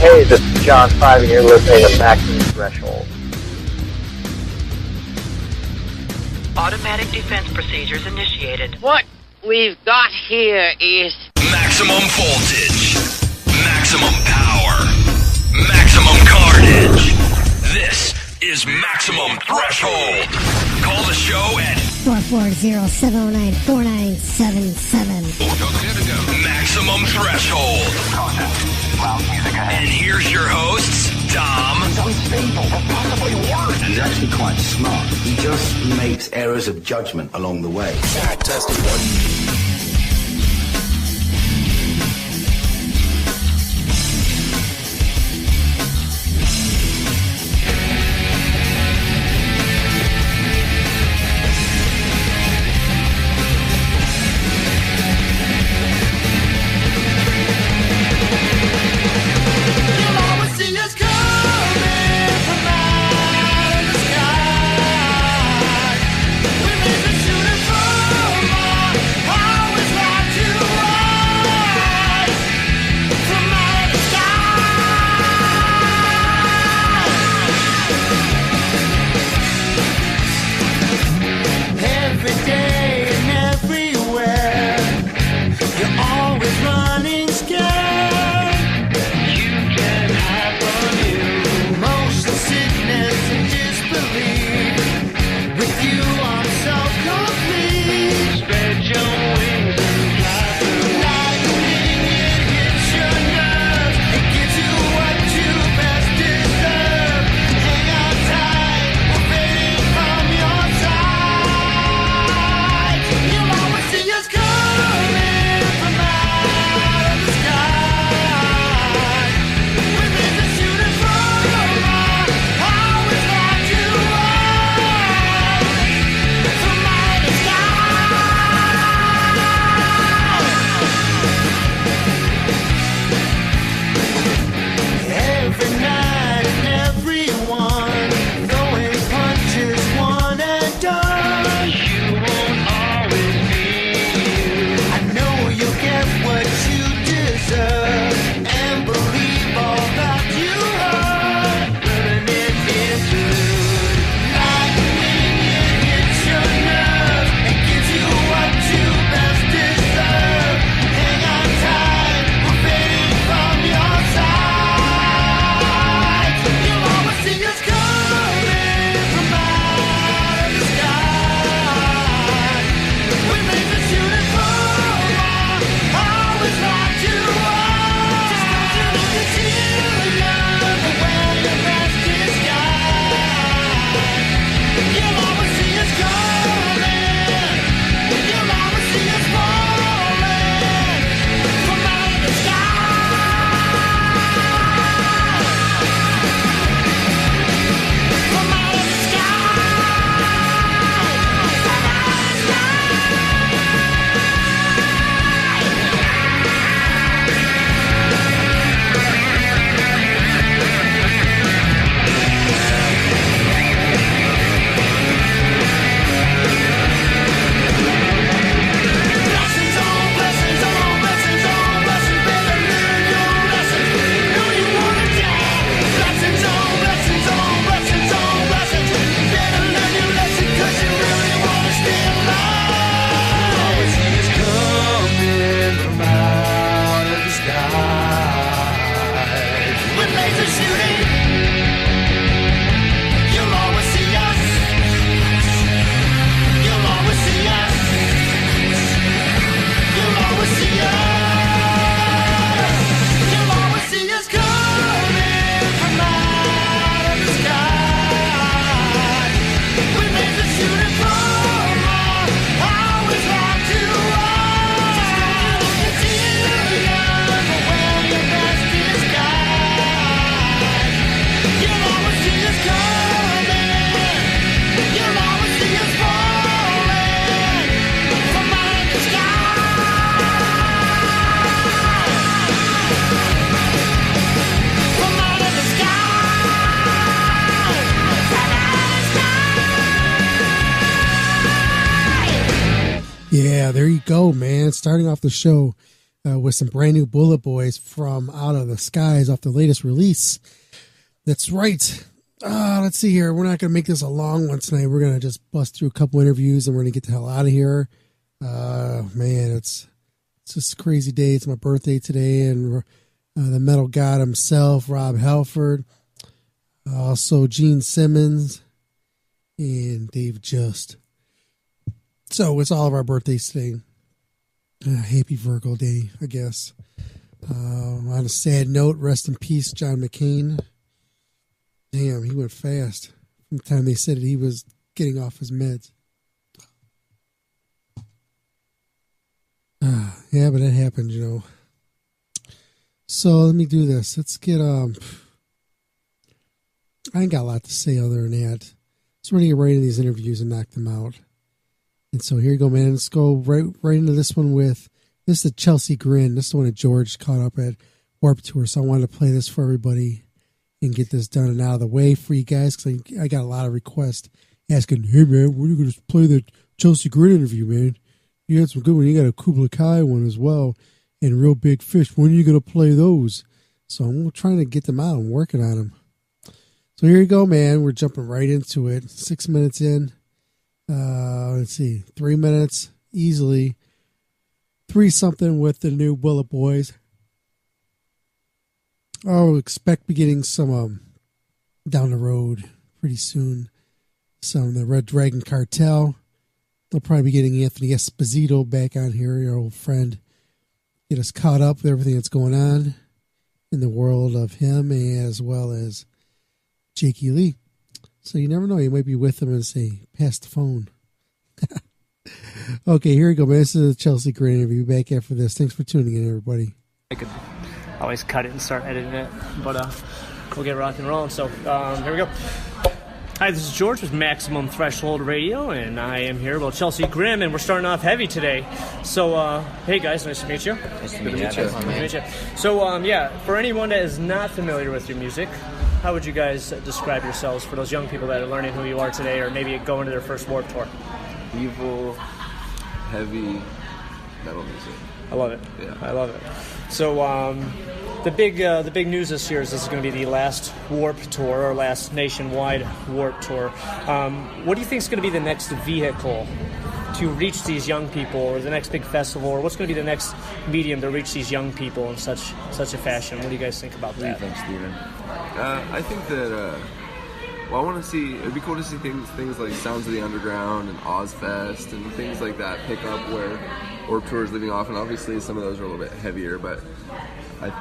Hey, this is John 5, and you're listening to Maximum Threshold. Automatic defense procedures initiated. What we've got here is maximum voltage, maximum power, maximum carnage. This is Maximum Threshold. Call the show at 440-709-4977. Maximum Threshold. And here's your hosts, Dom. He's unstable, or possibly worse. He's actually quite smart. He just makes errors of judgment along the way. Testing one. Yeah, there you go, man. Starting off the show, with some brand new Bullet Boys from Out of the Skies off the latest release. That's right. Let's see here. We're not going to make this a long one tonight. We're going to just bust through a couple interviews and we're going to get the hell out of here. Man, it's just a crazy day. It's my birthday today, and the metal god himself, Rob Halford, also Gene Simmons, and Dave Just. So it's all of our birthdays today. Happy Virgo Day, I guess. On a sad note, rest in peace, John McCain. Damn, he went fast from the time they said he was getting off his meds. Yeah, but it happened, you know. So let me do this. Let's get, I ain't got a lot to say other than that. So we're going to get right into these interviews and knock them out. And so here you go, man. Let's go right into this one with, this is the Chelsea Grin. This is the one that George caught up at Warped Tour. So I wanted to play this for everybody and get this done and out of the way for you guys, because I got a lot of requests asking, hey, man, when are you going to play the Chelsea Grin interview, man? You had some good one. You got a Kubla Kai one as well, and Real Big Fish. When are you going to play those? So I'm trying to get them out. I'm working on them. So here you go, man. We're jumping right into it. 6 minutes in. Let's see. 3 minutes easily. 3-something with the new Bullet Boys. I'll expect beginning some down the road pretty soon. Some the Red Dragon Cartel. They'll probably be getting Anthony Esposito back on here, your old friend. Get us caught up with everything that's going on in the world of him, as well as Jakey Lee. So you never know. You might be with him and say, pass the phone. Okay, here we go, man. This is the Chelsea Grin interview. Back after this. Thanks for tuning in, everybody. I could always cut it and start editing it, but we'll get rock and rolling. So here we go. Hi, this is George with Maximum Threshold Radio, and I am here with Chelsea Grin, and we're starting off heavy today. So, hey guys, nice to meet you. Nice to meet you. So, yeah, for anyone that is not familiar with your music, how would you guys describe yourselves for those young people that are learning who you are today, or maybe going to their first Warped Tour? Evil, heavy metal music. I love it. Yeah. I love it. So, the big news this year is this is going to be the last Warped Tour, or last nationwide Warped Tour. What do you think is going to be the next vehicle to reach these young people, or the next big festival, or what's going to be the next medium to reach these young people in such a fashion? What do you guys think about that? What do you think, Steven? I think that, I want to see, it'd be cool to see things like Sounds of the Underground and Ozfest and things like that pick up where Warped Tour is leaving off, and obviously some of those are a little bit heavier, but I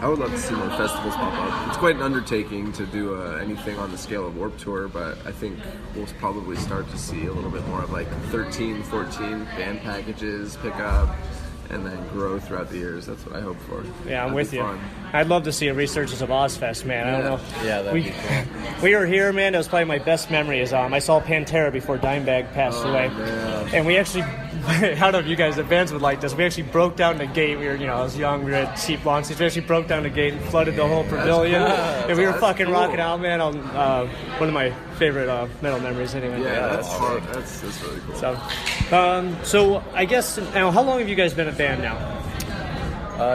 would love to see more festivals pop up. It's quite an undertaking to do anything on the scale of Warped Tour, but I think we'll probably start to see a little bit more of like 13, 14 band packages pick up and then grow throughout the years. That's what I hope for. Yeah, I'm with you. Fun. I'd love to see a resurgence of Ozfest, man. I don't know. Yeah, that'd be cool. We were here, man. That was probably my best memory. Is I saw Pantera before Dimebag passed away. Man. And we actually, I don't know if you guys, the bands would like this, we actually broke down the gate. We were, I was young, we were at cheap lawn seats. We actually broke down the gate and flooded the whole pavilion. And we were fucking cool. Rocking out, man, on one of my favorite metal memories anyway. Yeah, that's fun. That's really cool. So I guess, now, how long have you guys been a band now?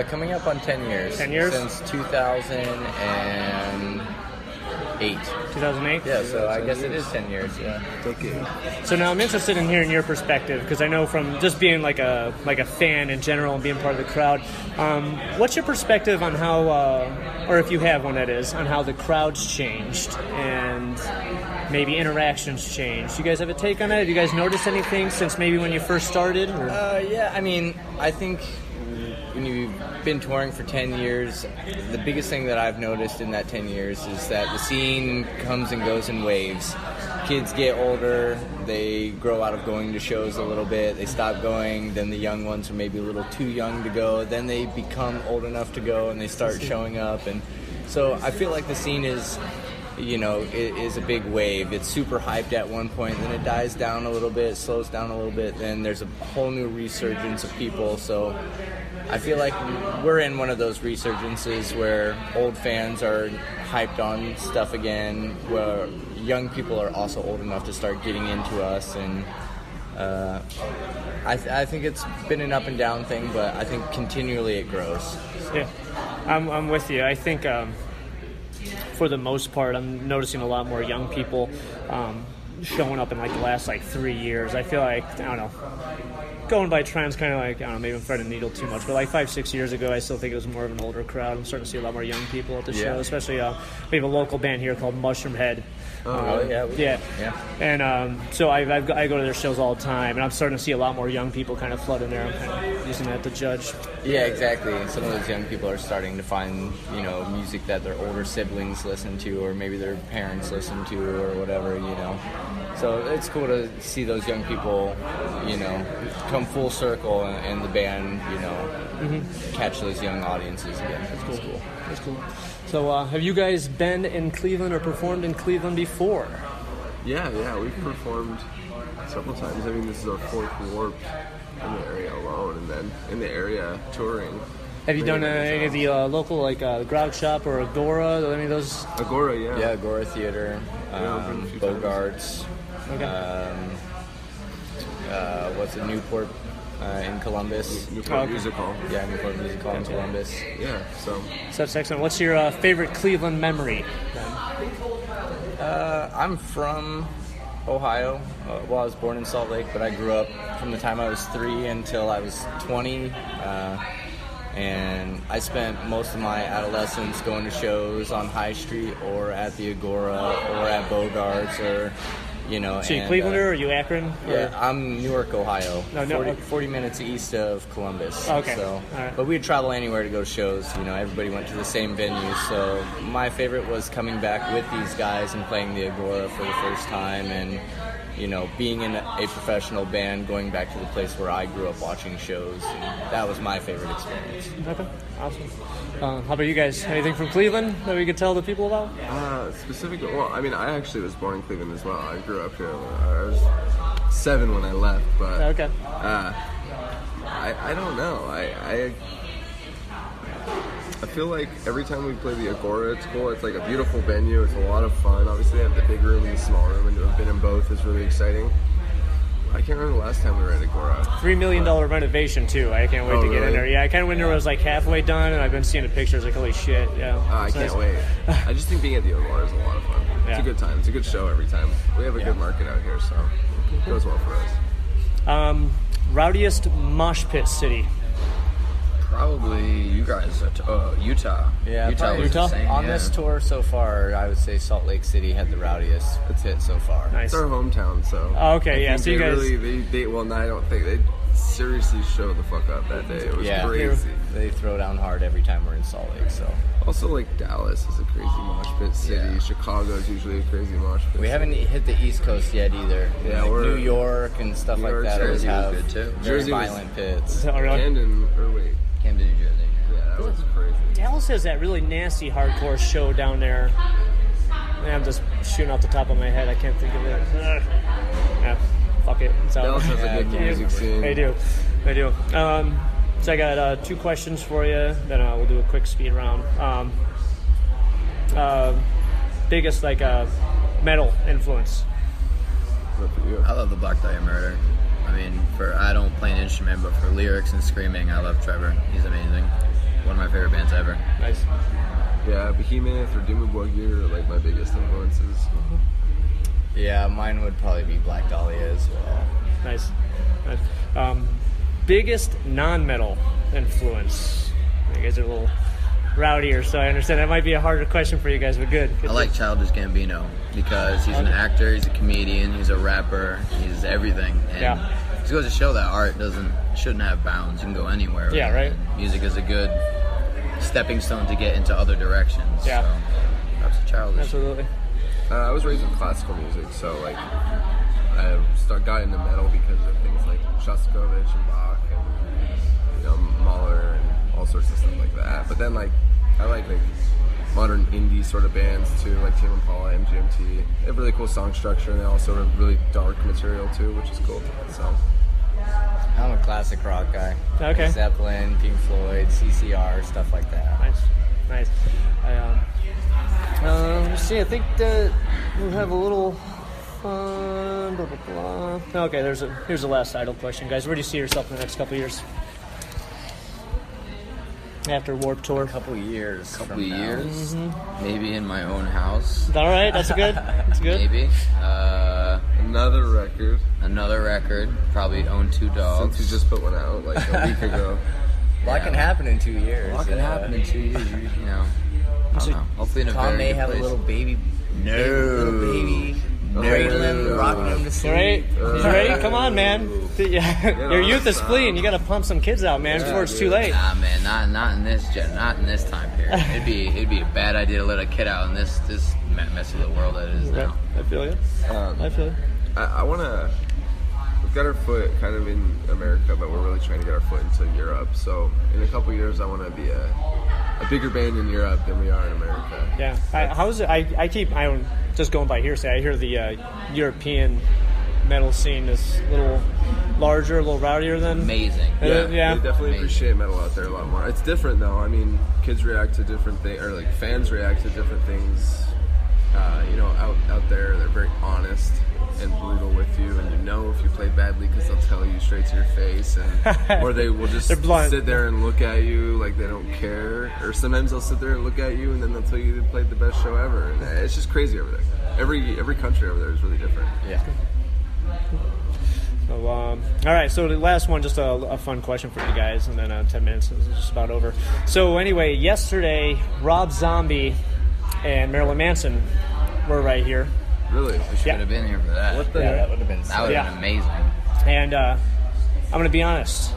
Coming up on 10 years. 10 years? Since 2008. 2008? Yeah, so I guess it is 10 years, yeah. Okay. So now I'm interested in hearing your perspective, because I know from just being like a fan in general and being part of the crowd, what's your perspective on how, or if you have one that is, on how the crowd's changed and maybe interactions changed? You guys have a take on that? Have you guys noticed anything since maybe when you first started? Or? Yeah, I mean, I think when you've been touring for 10 years, the biggest thing that I've noticed in that 10 years is that the scene comes and goes in waves. Kids get older, they grow out of going to shows a little bit, they stop going, then the young ones are maybe a little too young to go, then they become old enough to go and they start showing up. And so I feel like the scene is, it is a big wave. It's super hyped at one point, then it dies down a little bit, slows down a little bit, then there's a whole new resurgence of people. So I feel like we're in one of those resurgences where old fans are hyped on stuff again, where young people are also old enough to start getting into us. And I think it's been an up and down thing, but I think continually it grows. Yeah, I'm with you. I think for the most part, I'm noticing a lot more young people showing up in like the last like 3 years. I feel like, I don't know, going by trends, kind of like, I don't know, maybe I'm trying to needle too much, but like 5-6 years ago, I still think it was more of an older crowd. I'm starting to see a lot more young people at the show, especially we have a local band here called Mushroom Head. Yeah. And so I go to their shows all the time, and I'm starting to see a lot more young people kind of flood in there. I'm kind of using that to judge. Yeah, exactly. Some of those young people are starting to find, music that their older siblings listen to, or maybe their parents listen to, or whatever, So it's cool to see those young people, come full circle and the band, catch those young audiences again. That's cool. That's cool. So have you guys been in Cleveland or performed in Cleveland before? Yeah, we've performed several times. I mean, this is our fourth Warp in the area alone, and then in the area touring. Have you done any of the local, like Grog Shop or Agora? Any of those? Agora, yeah. Yeah, Agora Theater, Bogarts. Okay. What's it, Newport in Columbus? Newport Music Hall. Yeah, Newport Music Hall in Columbus. Yeah, so that's excellent. What's your favorite Cleveland memory? I'm from Ohio. I was born in Salt Lake, but I grew up from the time I was 3 until I was 20. And I spent most of my adolescence going to shows on High Street or at the Agora or at Bogarts or, So you Clevelander or you Akron? Yeah, I'm Newark, Ohio. 40 minutes east of Columbus. Okay. So, all right. But we'd travel anywhere to go to shows. Everybody went to the same venues. So my favorite was coming back with these guys and playing the Agora for the first time and, being in a professional band, going back to the place where I grew up watching shows. And that was my favorite experience. Okay, awesome. How about you guys? Anything from Cleveland that we could tell the people about? Specifically, well, I mean, I actually was born in Cleveland as well. I grew up here. I was 7 when I left, but okay. I don't know. I feel like every time we play the Agora, it's cool. It's like a beautiful venue. It's a lot of fun. Obviously, they have the big room and the small room, and to have been in both is really exciting. I can't remember the last time we were at Agora. $3 million renovation, too. I can't wait to get in there. Yeah, I kind of went there. It was like halfway done, and I've been seeing the pictures. Like, holy shit, yeah. I can't wait. I just think being at the Agora is a lot of fun. Yeah. It's a good time. It's a good show every time. We have a good market out here, so it goes well for us. Rowdiest mosh pit city? Probably you guys, Utah. Yeah, Utah. On this tour so far, I would say Salt Lake City had the rowdiest hit so far. Nice. It's our hometown, so. Oh, okay, yeah. So you guys I don't think they seriously show the fuck up that day. It was crazy. They throw down hard every time we're in Salt Lake. So. Also, like Dallas is a crazy mosh pit city. Yeah. Chicago is usually a crazy mosh pit. We haven't hit the East Coast yet either. Yeah, like New York and stuff like that. Jersey have was good too. Very violent pits. Camden, New Jersey. Yeah, that was crazy. Dallas has that really nasty hardcore show down there. I'm just shooting off the top of my head. I can't think of it. Yeah, fuck it. Dallas has a good music scene. They do. So I got 2 questions for you. Then we'll do a quick speed round. Biggest metal influence? I love the Black Dahlia Murder. I mean, I don't play an instrument, but for lyrics and screaming, I love Trevor. He's amazing. One of my favorite bands ever. Nice. Yeah, Behemoth or Dimmu Borgir are like my biggest influences. Yeah, mine would probably be Black Dahlia as well. Nice. Biggest non-metal influence? You guys are a little rowdier, so I understand that might be a harder question for you guys, but good. I like Childish Gambino because he's an actor, he's a comedian, he's a rapper, he's everything. And it just goes to show that art shouldn't have bounds. You can go anywhere. Yeah, right. And music is a good stepping stone to get into other directions. Yeah. So that's Childish. Absolutely. I was raised with classical music, so I got into metal because of things like Shostakovich and Bach and Mahler and all sorts of stuff like that. But then I like modern indie sort of bands too, like Tame Impala, MGMT. They have really cool song structure, and they also have really dark material too, which is cool. So I'm a classic rock guy. Okay. Zeppelin, Pink Floyd, CCR, stuff like that. Nice. Let's see. I think that we'll have a little fun. Blah, blah, blah. Okay, here's the last idle question, guys. Where do you see yourself in the next couple of years? After Warped Tour? A couple years. Mm-hmm. Maybe in my own house. All right, that's good. That's good. Maybe. Another record. Probably own 2 dogs. Since you just put one out like a week ago. A lot can happen in 2 years. A lot can happen in 2 years. You know. I don't know. Hopefully in a Tom very may good have place. a little baby. No. Little baby. Cradling him, rocking him to sleep. Right? He's ready? Come on, man. Your youth is fleeting. You got to pump some kids out, man, before it's too late. Nah, man, not in this time period. It'd be a bad idea to let a kid out in this mess of the world that it is now. I feel you. I feel you. I want to. We've got our foot kind of in America, but we're really trying to get our foot into Europe. So in a couple years, I want to be a bigger band in Europe than we are in America. Yeah. How's it? I'm just going by hearsay. I hear the European metal scene is a little larger, a little rowdier than. Amazing. Yeah. They definitely appreciate metal out there a lot more. It's different though. I mean, kids react to different things, or like fans react to different things. Out there, they're very honest and brutal with you, and if you play badly because they'll tell you straight to your face, and or they will just sit there and look at you like they don't care, or sometimes they'll sit there and look at you and then they'll tell you they played the best show ever, and it's just crazy over there. Every country over there is really different. Yeah. So, all right, so the last one, just a fun question for you guys, and then 10 minutes is just about over. So anyway, yesterday, Rob Zombie and Marilyn Manson were right here. Really? We should have been here for that. That would have been amazing. And I'm going to be honest.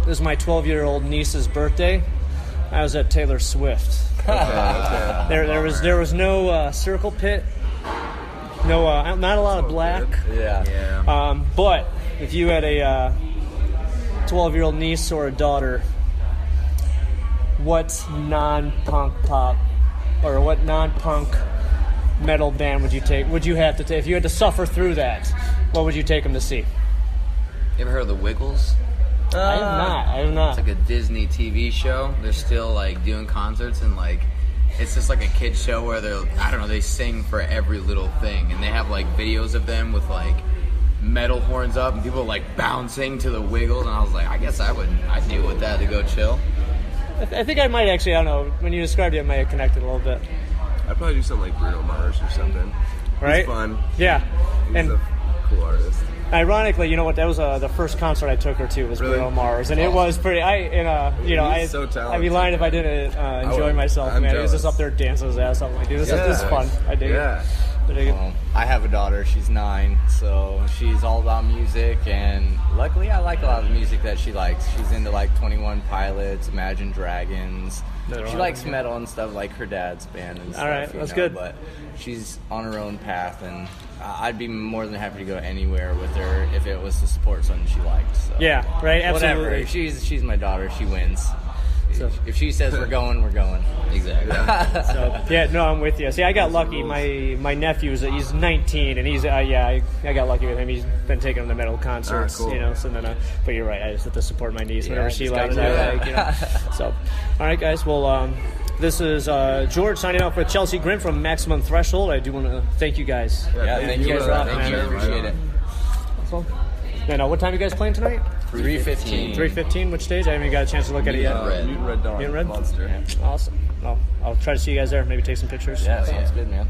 This is my 12-year-old niece's birthday. I was at Taylor Swift. Okay. There was no circle pit. No, not a lot of black. Yeah. But if you had a 12-year-old niece or a daughter, what non-punk pop or what non-punk metal band would you have to take if you had to suffer through that? What would you take them to see? You ever heard of the Wiggles? I have not. It's like a Disney TV show. They're still like doing concerts, and like it's just like a kid show where they sing for every little thing, and they have like videos of them with like metal horns up and people like bouncing to the Wiggles, and I was like, I guess I'd deal with that to go chill. I think I might actually. I don't know. When you described it, I might have connected a little bit. I'd probably do something like Bruno Mars or something. Right? He's fun. Yeah. He's a cool artist. Ironically, you know what? That was the first concert I took her to was Really? Bruno Mars, and it was pretty. He's so talented. I'd be lying if I didn't enjoy myself, I'm man. He was just jealous. up there dancing his ass off. Like, dude, this is fun. I dig it. I dig it. I have a daughter. She's 9, so she's all about music, and luckily I like a lot of the music that she likes. She's into like 21 Pilots, Imagine Dragons. She likes metal and stuff like her dad's band and stuff. All right, that's good. But she's on her own path, and I'd be more than happy to go anywhere with her if it was to support something she liked. So. Yeah, right, absolutely. Whatever. She's my daughter. She wins. So, if she says we're going, we're going. Exactly. I'm with you. See, I got lucky. My nephew's he's 19, and he's I got lucky with him. He's been taking him to metal concerts, cool. So then, but you're right. I just have to support my niece whenever she just likes. gotta do I like, So, all right, guys. Well, this is George signing off with Chelsea Grin from Maximum Threshold. I do want to thank you guys. Thank you guys for having Thank me. you. Appreciate it. Awesome. And what time are you guys playing tonight? 3:15. 3:15. Which stage? I haven't got a chance to look at it yet. Mutant Red Dawn. Mutant Red? Monster. Awesome. Well, I'll try to see you guys there. Maybe take some pictures. Yeah, sounds good, man.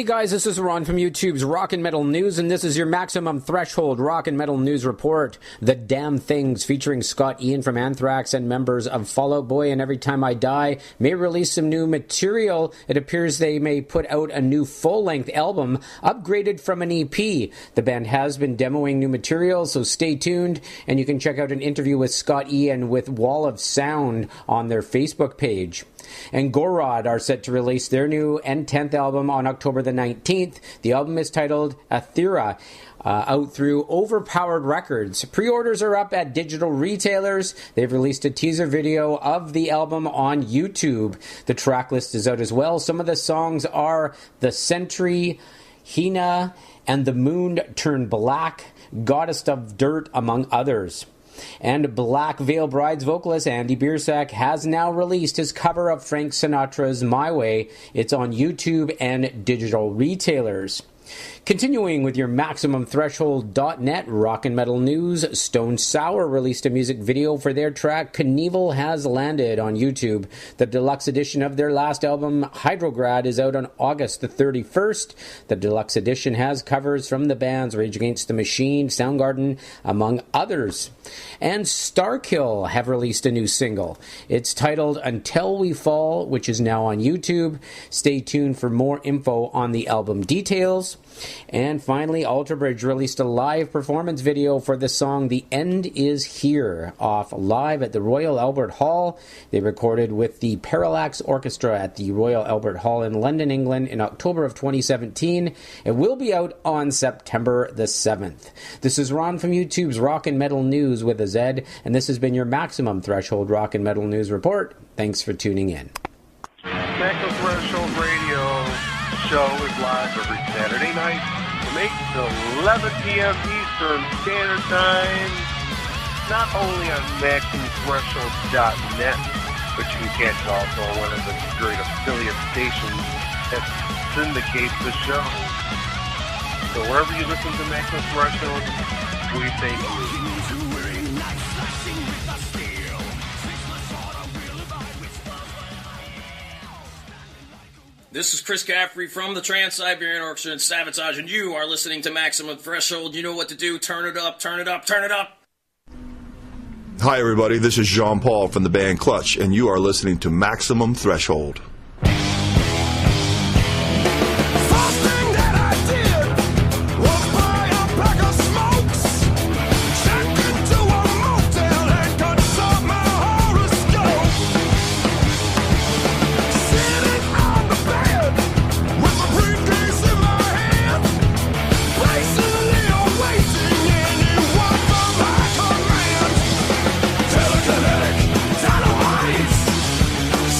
guys, this is Ron from YouTube's Rock and Metal News, and this is your Maximum Threshold Rock and Metal News Report. The Damn Things, featuring Scott Ian from Anthrax and members of Fall Out Boy and Every Time I Die, may release some new material. It appears they may put out a new full-length album, upgraded from an EP. The band has been demoing new material, so stay tuned, and you can check out an interview with Scott Ian with Wall of Sound on their Facebook page. And Gorod are set to release their new and 10th album on October the 19th. The album is titled Athera, out through Overpowered Records. Pre-orders are up at digital retailers. They've released a teaser video of the album on YouTube. The track list is out as well. Some of the songs are The Sentry, Hina, and The Moon Turned Black, Goddess of Dirt, among others. And Black Veil Bride's vocalist Andy Biersack has now released his cover of Frank Sinatra's My Way. It's on YouTube and digital retailers. Continuing with your MaximumThreshold.net rock and metal news, Stone Sour released a music video for their track Knievel Has Landed on YouTube. The deluxe edition of their last album, Hydrograd, is out on August the 31st. The deluxe edition has covers from the bands Rage Against the Machine, Soundgarden, among others. And Starkill have released a new single. It's titled Until We Fall, which is now on YouTube. Stay tuned for more info on the album details. And finally, Alter Bridge released a live performance video for the song The End Is Here, off live at the Royal Albert Hall. They recorded with the Parallax Orchestra at the Royal Albert Hall in London, England in October of 2017. It will be out on September the 7th. This is Ron from YouTube's Rock and Metal News with a Z, and this has been your Maximum Threshold Rock and Metal News Report. Thanks for tuning in. Maximum Threshold Radio show is live every Saturday night from 8 to 11 p.m. Eastern Standard Time, not only on MaximumThreshold.net, but you can catch it also on one of the great affiliate stations that syndicates the show. So wherever you listen to Maximum Threshold, we thank you. This is Chris Caffrey from the Trans-Siberian Orchestra in Sabotage, and you are listening to Maximum Threshold. You know what to do. Turn it up, turn it up, turn it up. Hi, everybody. This is Jean-Paul from the band Clutch, and you are listening to Maximum Threshold.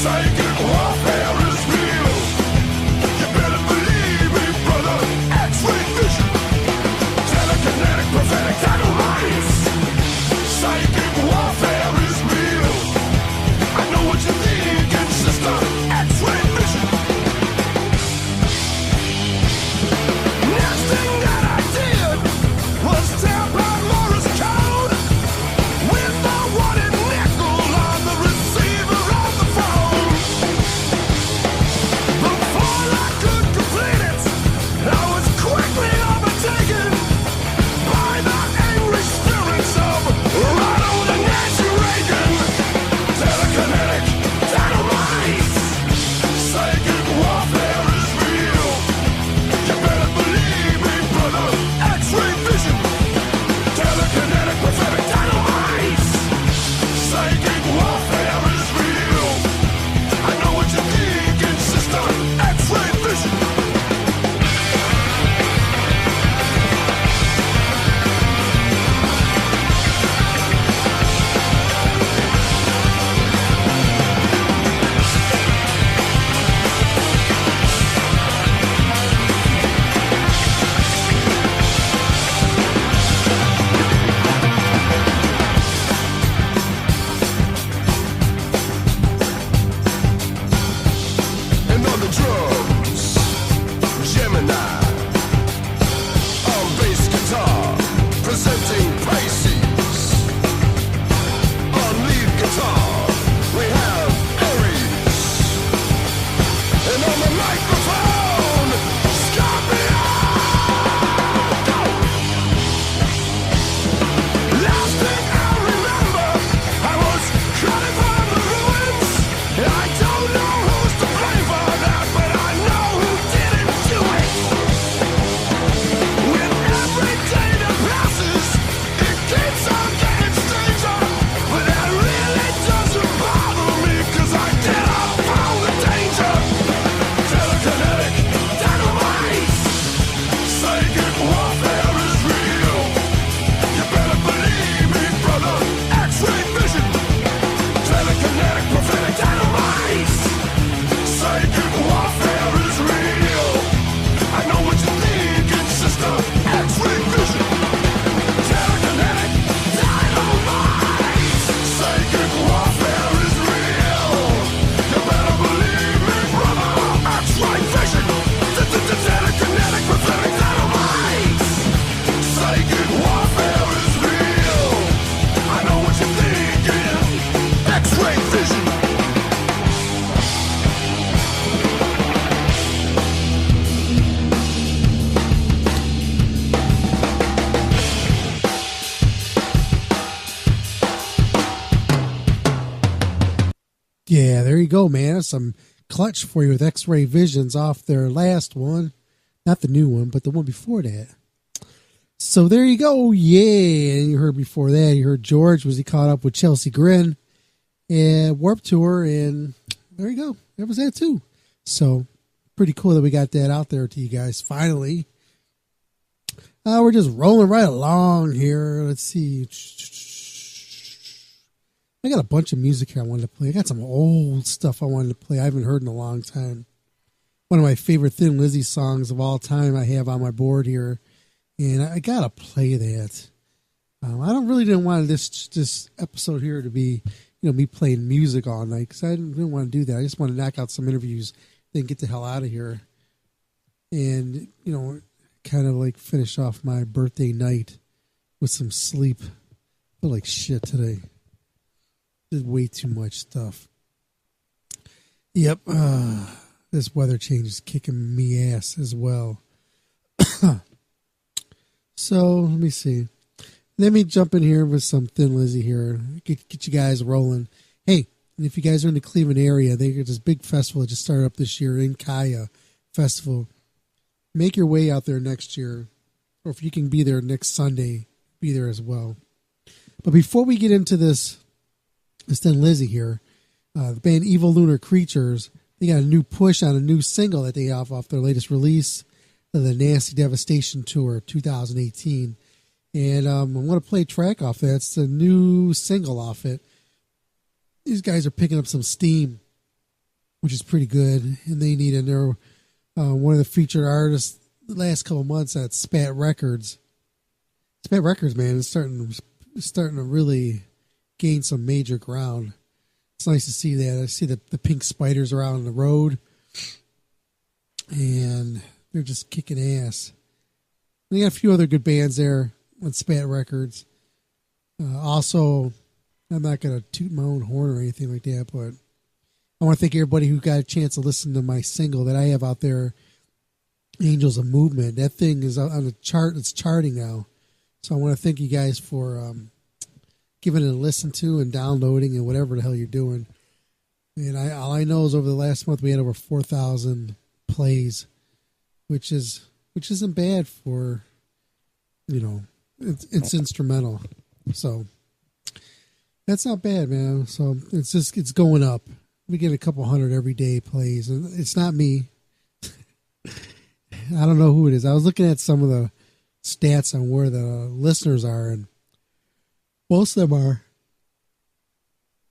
Psychic warfare. Yeah, there you go, man. That's some clutch for you with X-Ray Visions off their last one. Not the new one, but the one before that. So there you go. Yeah, and you heard before that, you heard George was he caught up with Chelsea Grin and Warp Tour, and there you go. That was that too. So pretty cool that we got that out there to you guys finally. We're just rolling right along here. Let's see. I got a bunch of music here I wanted to play. I got some old stuff I wanted to play I haven't heard in a long time. One of my favorite Thin Lizzy songs of all time I have on my board here. And I got to play that. I didn't want this episode here to be, me playing music all night, because I didn't want to do that. I just want to knock out some interviews, then get the hell out of here. And, kind of like finish off my birthday night with some sleep. I feel like shit today. Did way too much stuff. Yep. This weather change is kicking me ass as well. So let me see. Let me jump in here with some Thin Lizzy here. Get you guys rolling. Hey, and if you guys are in the Cleveland area, they got this big festival that just started up this year in Kaya Festival. Make your way out there next year, or if you can be there next Sunday, be there as well. But before we get into this Thin Lizzy here, the band Evil Lunar Creatures, they got a new push on a new single that they have off their latest release, the Nasty Devastation Tour 2018. And I'm going to play a track off that. It's a new single off it. These guys are picking up some steam, which is pretty good. And they need it. They're one of the featured artists the last couple months at Spat Records. Spat Records, man, is starting to really gain some major ground. It's nice to see that. I see the pink spiders around the road. And they're just kicking ass. They got a few other good bands there on Spat Records. Also, I'm not going to toot my own horn or anything like that, but I want to thank everybody who got a chance to listen to my single that I have out there, Angels of Movement. That thing is on the chart. It's charting now. So I want to thank you guys for giving it a listen to and downloading and whatever the hell you're doing. And all I know is over the last month we had over 4,000 plays, which isn't bad for, it's instrumental. So that's not bad, man. So it's going up. We get a couple hundred every day plays, and it's not me. I don't know who it is. I was looking at some of the stats on where the listeners are, and most of them are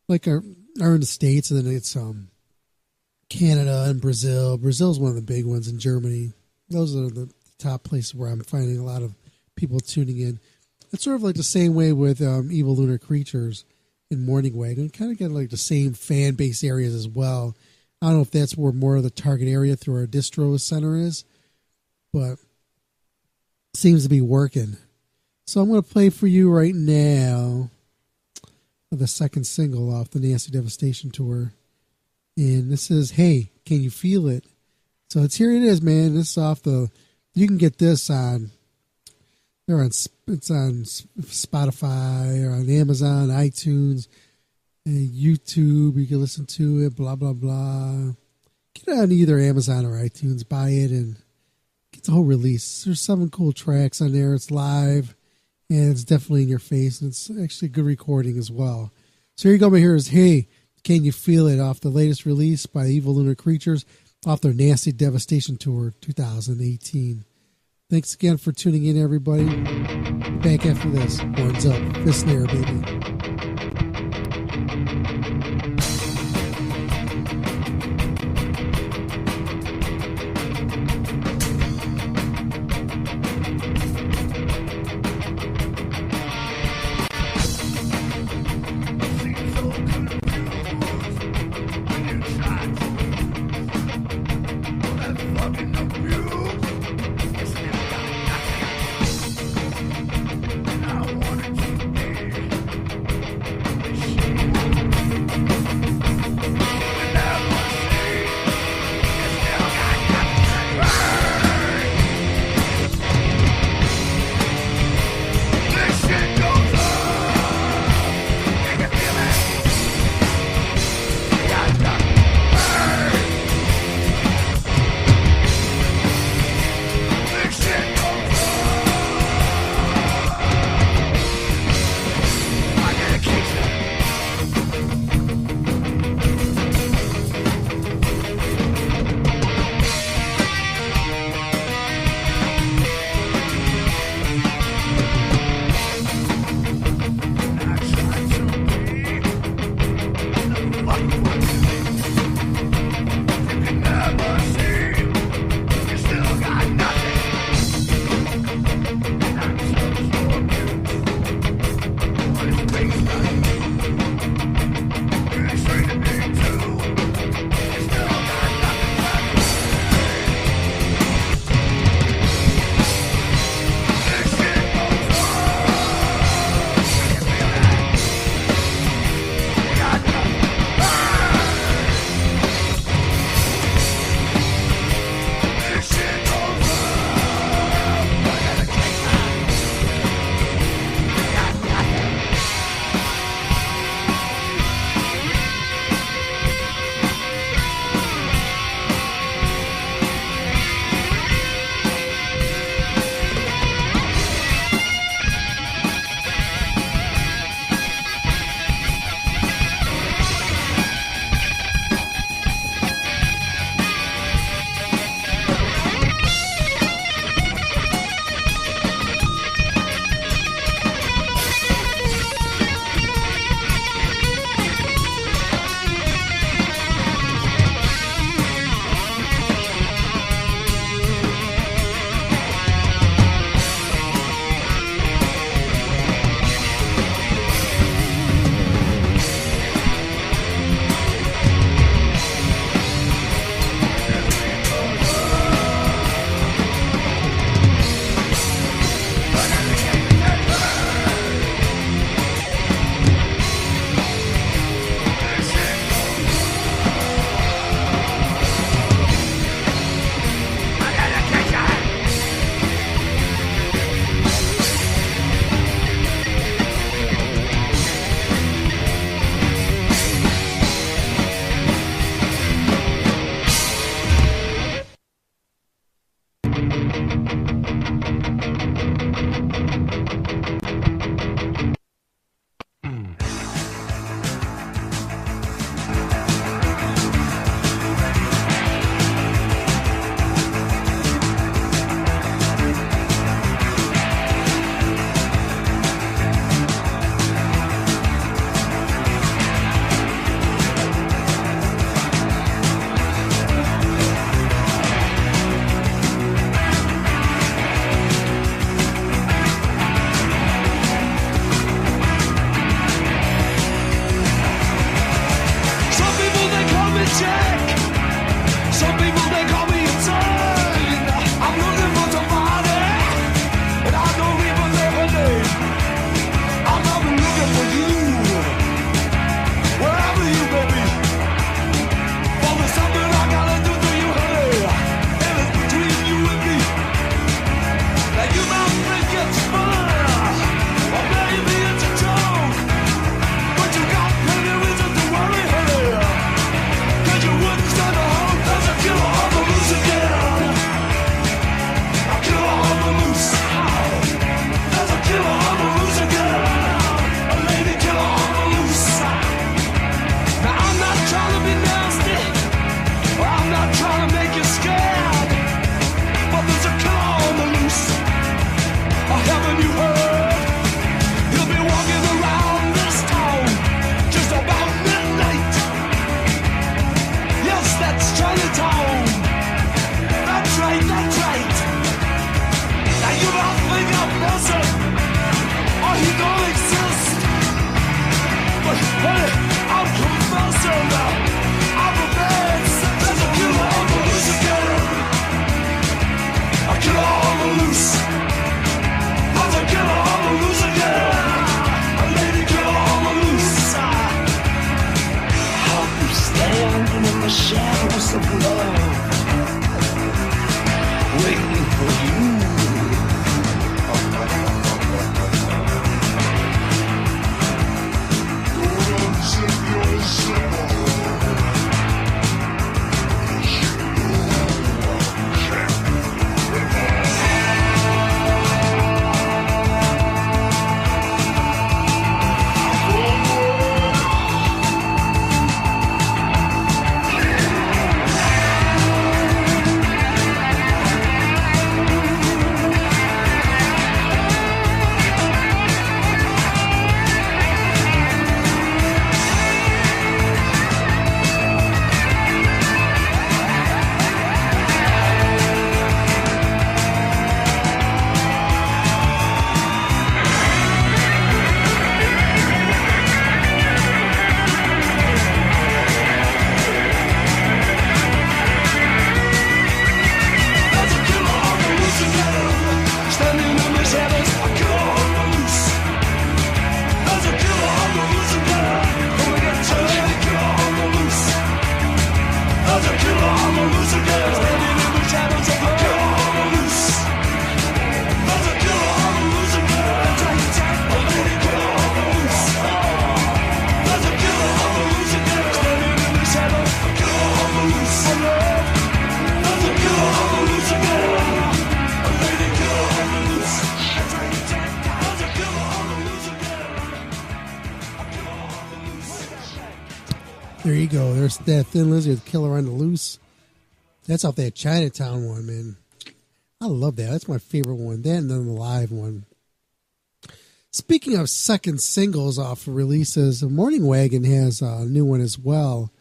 in the States, and then it's Canada and Brazil. Brazil's one of the big ones, in Germany. Those are the top places where I'm finding a lot of people tuning in. It's sort of like the same way with Evil Lunar Creatures and Morning Wagon. Kind of got like the same fan base areas as well. I don't know if that's where more of the target area through our distro center is, but it seems to be working. So I'm going to play for you right now the second single off the Nasty Devastation Tour. And this is Hey, Can You Feel It? So here it is, man. This is off you can get this on, it's on Spotify or on Amazon, iTunes, and YouTube. You can listen to it, blah, blah, blah. Get it on either Amazon or iTunes, buy it, and get the whole release. There's 7 cool tracks on there. It's live, and it's definitely in your face, and it's actually a good recording as well. So here you go, my here is Hey, Can You Feel It? Off the latest release by Evil Lunar Creatures off their Nasty Devastation Tour 2018. Thanks again for tuning in, everybody. Back after this. Horns up. Fist snare, baby. There you go. There's that Thin Lizzy with Killer on the Loose. That's off that Chinatown one, man. I love that. That's my favorite one. That and then the live one. Speaking of second singles off releases, Morning Wagon has a new one as well.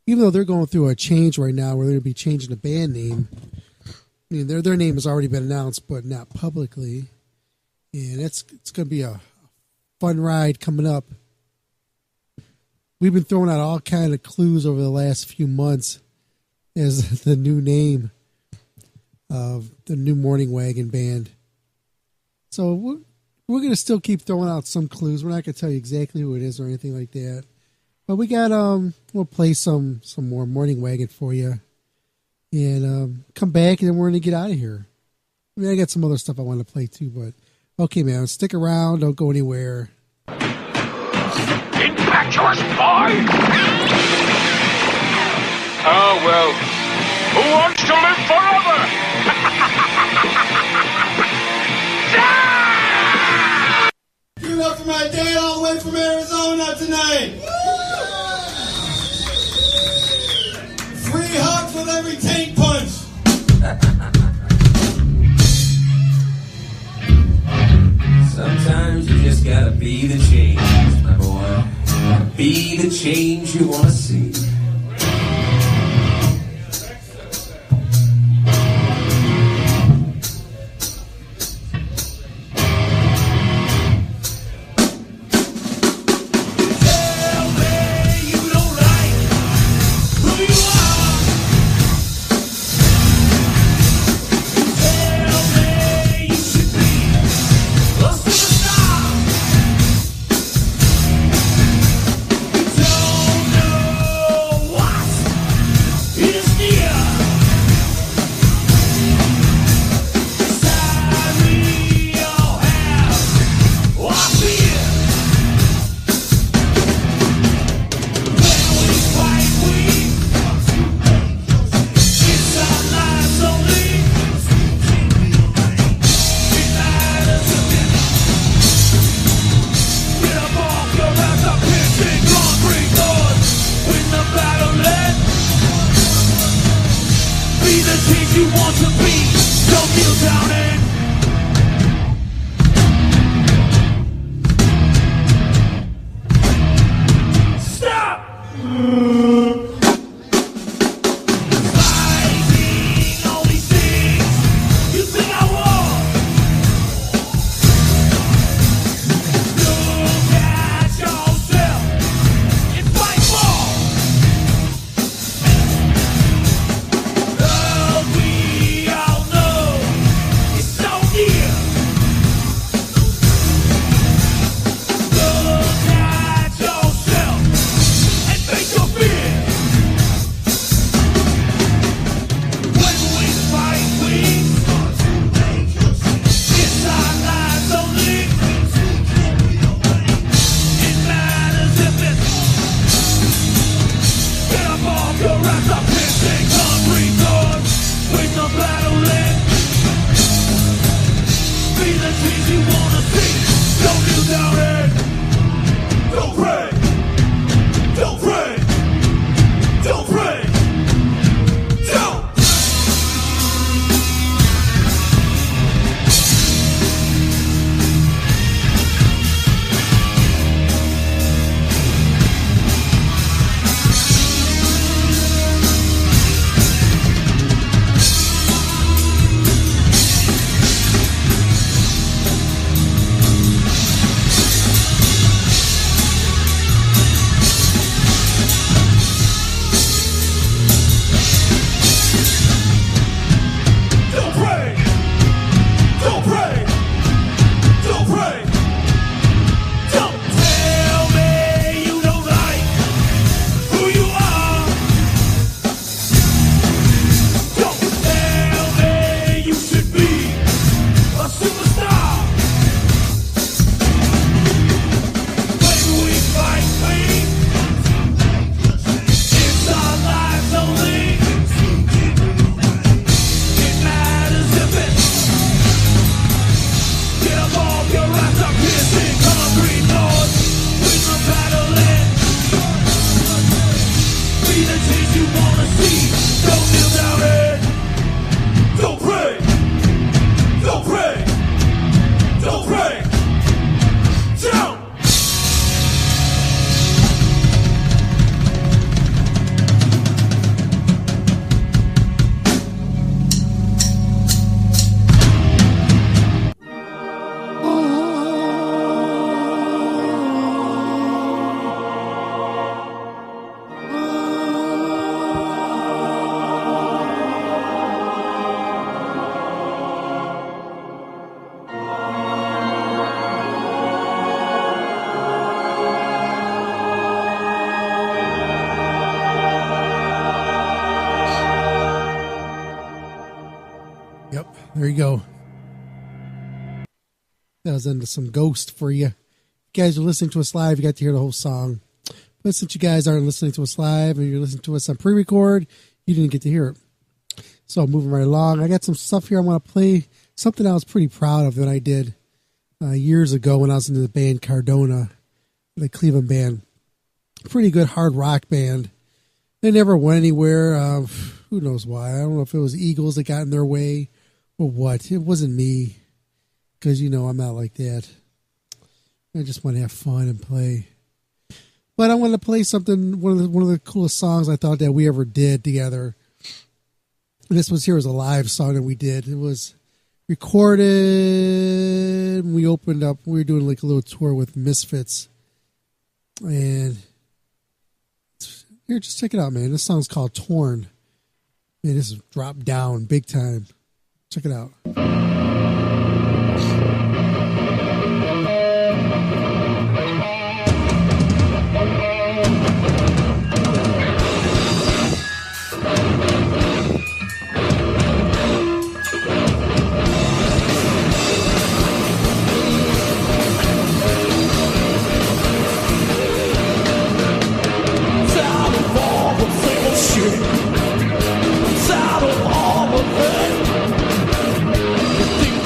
Even though they're going through a change right now where they're going to be changing the band name. I mean, their name has already been announced, but not publicly. And it's going to be a fun ride coming up. We've been throwing out all kind of clues over the last few months as the new name of the new Morning Wagon band. So we're going to still keep throwing out some clues. We're not going to tell you exactly who it is or anything like that. But we got, we'll play some more Morning Wagon for you. And come back and then we're going to get out of here. I mean, I got some other stuff I want to play too, but okay, man, stick around. Don't go anywhere. Impetuous boy! Oh, well, who wants to live forever? Give it up for my dad all the way from Arizona tonight. 3 hugs with every tank punch. Sometimes you just gotta be the change, my boy. Be the change you wanna see. There you go. That was into some Ghost for you. If you guys are listening to us live, you got to hear the whole song. But since you guys aren't listening to us live and you're listening to us on pre-record, you didn't get to hear it. So moving right along, I got some stuff here I want to play. Something I was pretty proud of that I did years ago when I was in the band Cardona, the Cleveland band. Pretty good hard rock band. They never went anywhere. Who knows why? I don't know if it was Eagles that got in their way or what. It wasn't me, because you know I'm not like that. I just want to have fun and play. But I want to play something, one of the coolest songs I thought that we ever did together. This was a live song that we did. It was recorded. We opened up. We were doing like a little tour with Misfits. And here, just check it out, man. This song's called Torn. Man, this is dropped down big time. Check it out. Shit. I'm tired of all of it. You think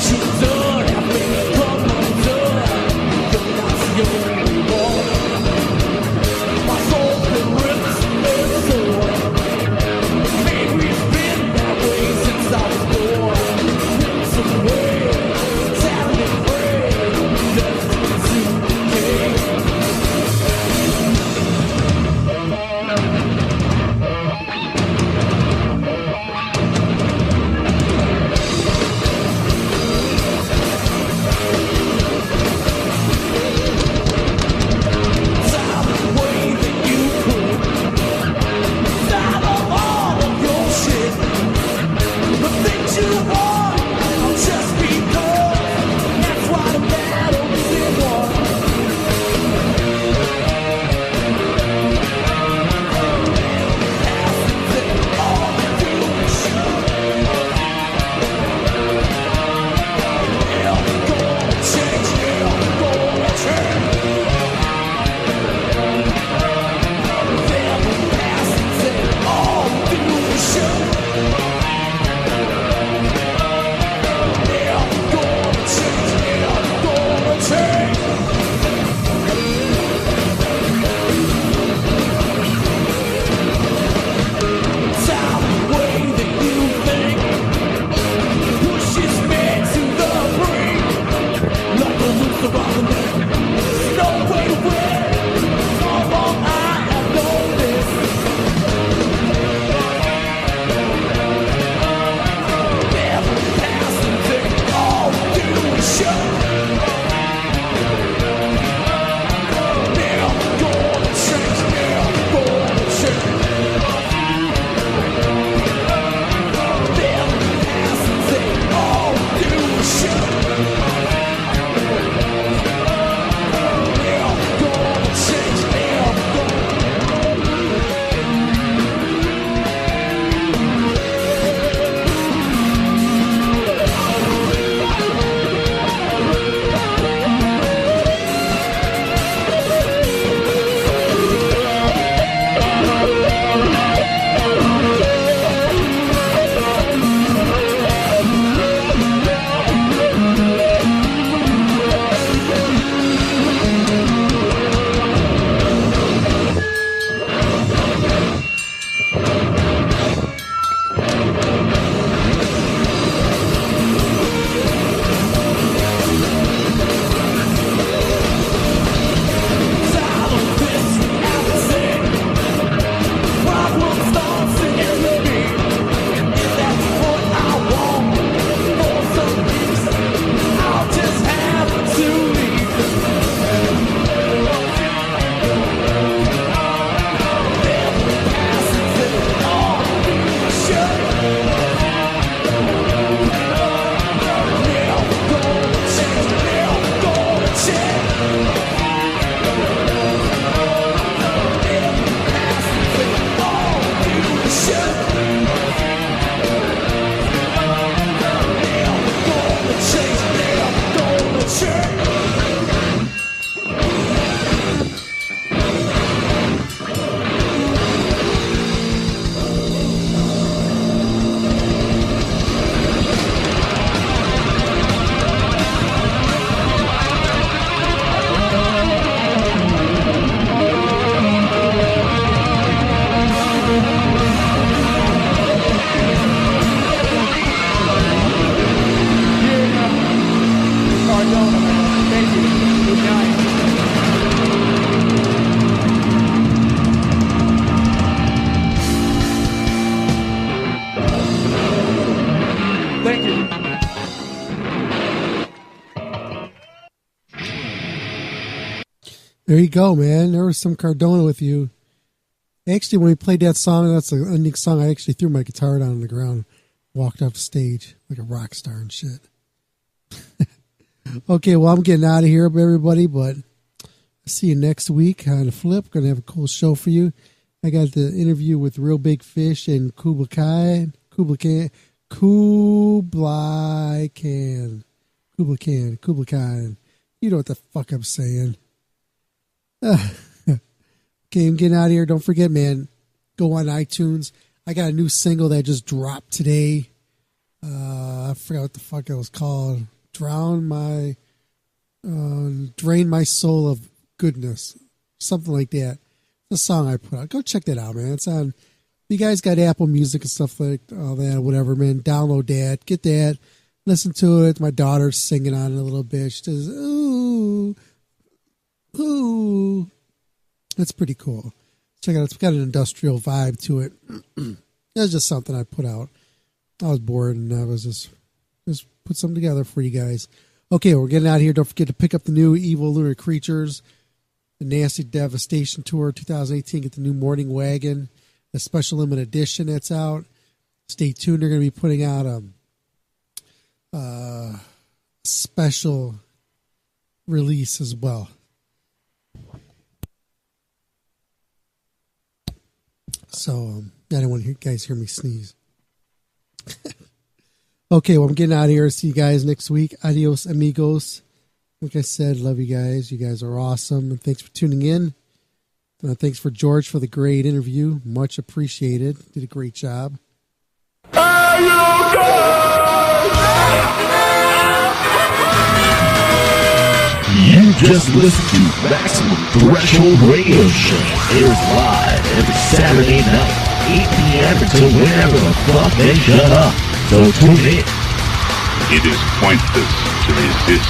There you go, man. There was some Cardona with you. Actually, when we played that song, that's the ending song, I actually threw my guitar down on the ground, walked off the stage like a rock star and shit. Okay, well, I'm getting out of here, everybody, but I'll see you next week on the flip. Going to have a cool show for you. I got the interview with Real Big Fish and Kublai Khan. You know what the fuck I'm saying. Okay, I'm getting out of here. Don't forget, man, go on iTunes. I got a new single that just dropped today. I forgot what the fuck it was called. Drain my soul of goodness. Something like that. The song I put out. Go check that out, man. It's on. You guys got Apple Music and stuff like all that, whatever, man. Download that. Get that. Listen to it. My daughter's singing on it a little bit. She says, ooh, ooh. That's pretty cool. Check it out. It's got an industrial vibe to it. That's just something I put out. I was bored and I was just put something together for you guys. Okay, we're getting out of here. Don't forget to pick up the new Evil Lunar Creatures, the Nasty Devastation Tour 2018. Get the new Morning Wagon, the special limited edition that's out. Stay tuned. They're going to be putting out a special release as well. So I don't want you guys hear me sneeze. Okay, well, I'm getting out of here. See you guys next week. Adios, amigos. Like I said, love you guys. You guys are awesome. And thanks for tuning in. Thanks for George for the great interview. Much appreciated. Did a great job. You just listened to Maximum Threshold Radio Show. Airs live every Saturday night, 8 p.m. until whenever the fuck they shut up. So tune in. It is pointless to resist.